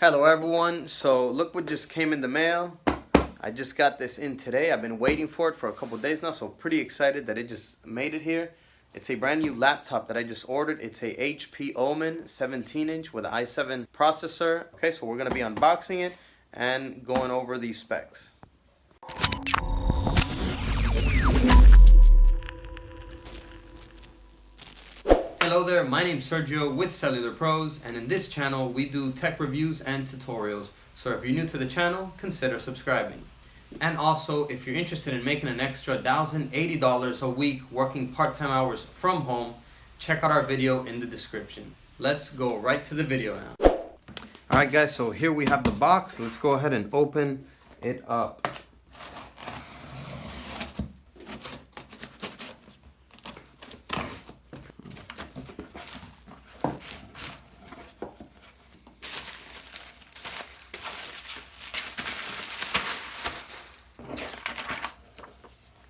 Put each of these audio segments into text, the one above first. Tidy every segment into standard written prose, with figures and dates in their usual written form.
Hello everyone, so look what just came in the mail. I just got this in today. I've been waiting for it for a couple days now, so pretty excited that it just made it here. It's a brand new laptop that I just ordered. It's a HP Omen 17-inch with an i7 processor. Okay, so we're going to be unboxing it and going over the specs. Hello there, my name's Sergio with Cellular Pros, and in this channel we do tech reviews and tutorials. So if you're new to the channel, consider subscribing. And also, if you're interested in making an extra $1,080 a week working part-time hours from home, check out our video in the description. Let's go right to the video now. Alright guys, so here we have the box. Let's go ahead and open it up.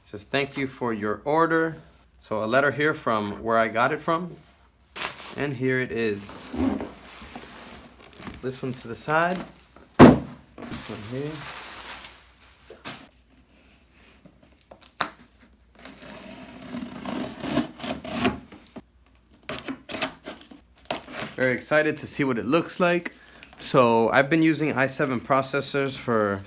Says thank you for your order. So a letter here from where I got it from, and here it is. This one to the side, this one here. Very excited to see what it looks like. So I've been using i7 processors for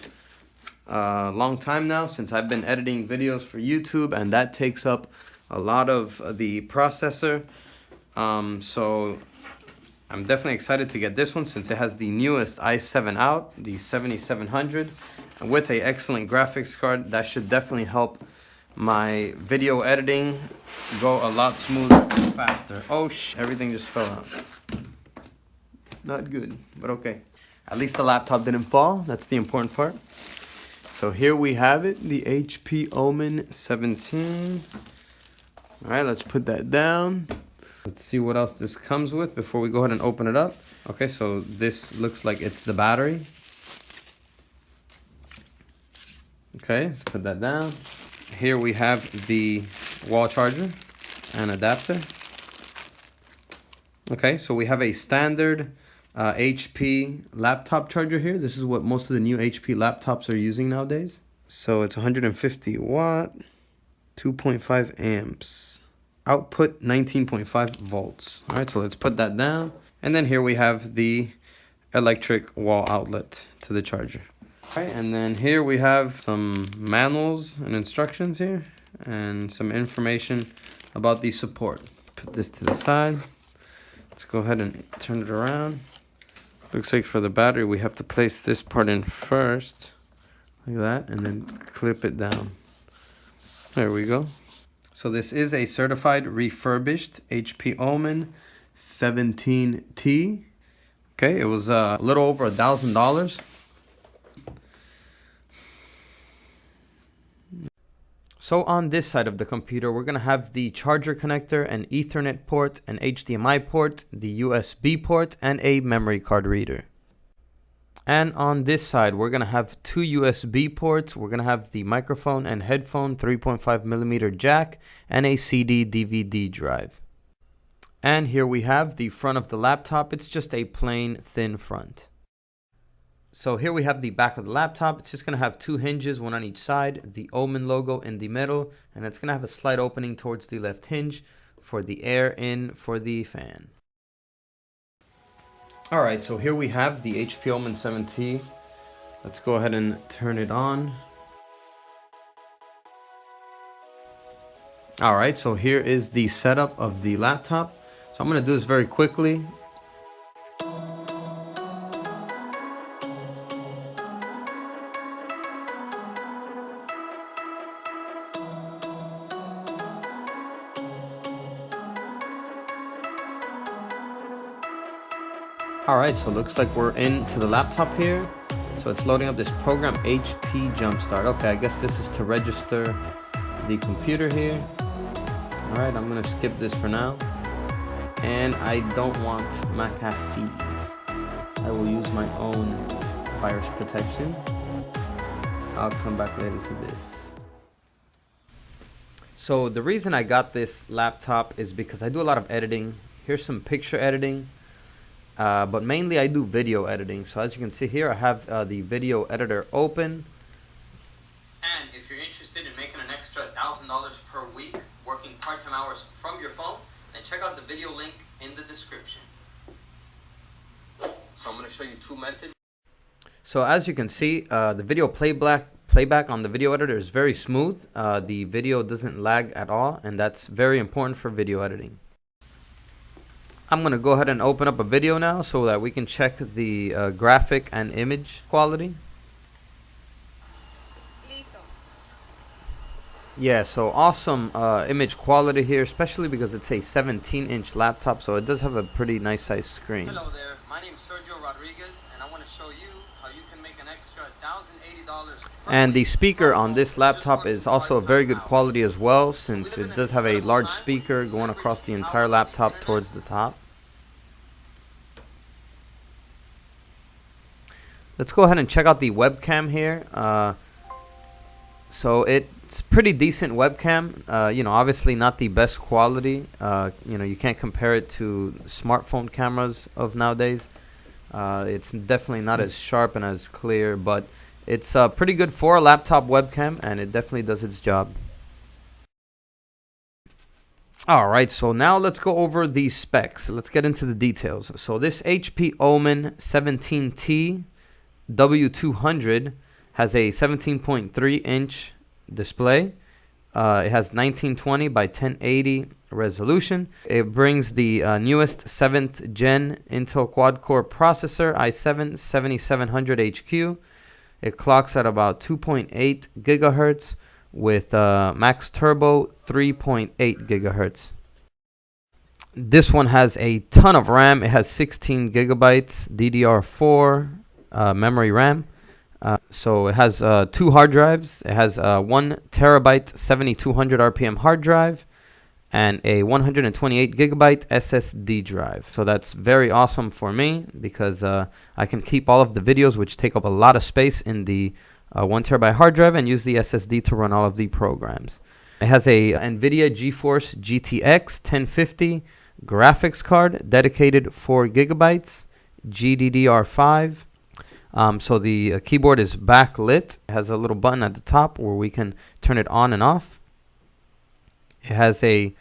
a long time now, since I've been editing videos for YouTube, and that takes up a lot of the processor. So I'm definitely excited to get this one since it has the newest i7 out, the 7700, and with a excellent graphics card that should definitely help my video editing go a lot smoother and faster. Oh everything just fell out. Not good, but okay. At least the laptop didn't fall. That's the important part. So here we have it, the HP Omen 17. All right, let's put that down. Let's see what else this comes with before we go ahead and open it up. Okay, so this looks like it's the battery. Okay, let's put that down. Here we have the wall charger and adapter. Okay, so we have a standard HP laptop charger here. This is what most of the new HP laptops are using nowadays. So it's 150 watt, 2.5 amps, output 19.5 volts. All right, so let's put that down. And then here we have the electric wall outlet to the charger. All right, and then here we have some manuals and instructions here and some information about the support. Put this to the side. Let's go ahead and turn it around. Looks like for the battery, we have to place this part in first, like that, and then clip it down. There we go. So this is a certified refurbished HP Omen 17T. Okay, it was a little over $1,000. So on this side of the computer, we're going to have the charger connector, an Ethernet port, an HDMI port, the USB port, and a memory card reader. And on this side, we're going to have two USB ports. We're going to have the microphone and headphone 3.5mm jack and a CD/DVD drive. And here we have the front of the laptop. It's just a plain thin front. So here we have the back of the laptop. It's just going to have two hinges, one on each side, the Omen logo in the middle, and it's going to have a slight opening towards the left hinge for the air in for the fan. All right, so here we have the HP Omen 7T. Let's go ahead and turn it on. All right, so here is the setup of the laptop. So I'm going to do this very quickly. Alright, so it looks like we're into the laptop here. So it's loading up this program, HP Jumpstart. Okay, I guess this is to register the computer here. Alright, I'm going to skip this for now. And I don't want McAfee. I will use my own virus protection. I'll come back later to this. So the reason I got this laptop is because I do a lot of editing. Here's some picture editing. but mainly I do video editing. So as you can see here, I have the video editor open. And if you're interested in making an extra $1,000 per week working part-time hours from your phone, then check out the video link in the description. So I'm going to show you two methods. So as you can see, the video playback on the video editor is very smooth. The video doesn't lag at all, and that's very important for video editing. I'm going to go ahead and open up a video now so that we can check the graphic and image quality. Yeah, so awesome image quality here, especially because it's a 17-inch laptop, so it does have a pretty nice size screen. Hello there, my name is Sergio Rodriguez, and I want to show you how you can make an extra $1,080. And the speaker on this laptop is also a very good quality as well, since it does have a large speaker going across the entire laptop towards the top. Let's go ahead and check out the webcam here. So it's pretty decent webcam. You know, obviously not the best quality. You know, you can't compare it to smartphone cameras of nowadays. It's definitely not as sharp and as clear, but it's pretty good for a laptop webcam, and it definitely does its job. Alright, so now let's go over the specs. Let's get into the details. So this HP Omen 17T W200 has a 17.3-inch display. It has 1920 by 1080 resolution. It brings the newest 7th gen Intel quad-core processor, i7-7700HQ. It clocks at about 2.8 gigahertz with max turbo 3.8 gigahertz. This one has a ton of RAM. It has 16 gigabytes DDR4 memory RAM. So it has 2 hard drives. It has a 1 terabyte 7200 RPM hard drive and a 128 gigabyte SSD drive. So that's very awesome for me because I can keep all of the videos, which take up a lot of space, in the 1 terabyte hard drive and use the SSD to run all of the programs. It has a NVIDIA GeForce GTX 1050 graphics card, dedicated 4 gigabytes, GDDR5. So the keyboard is backlit. It has a little button at the top where we can turn it on and off. It has a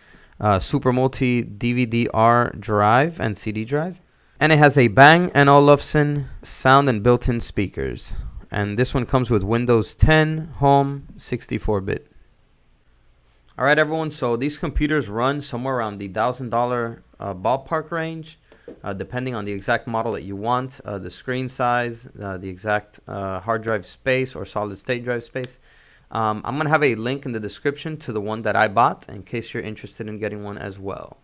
Super Multi DVD-R drive and CD drive. And it has a Bang & Olufsen sound and built-in speakers. And this one comes with Windows 10 Home 64-bit. Alright everyone, so these computers run somewhere around the $1,000 ballpark range. Depending on the exact model that you want, the screen size, the exact hard drive space or solid state drive space. I'm going to have a link in the description to the one that I bought in case you're interested in getting one as well.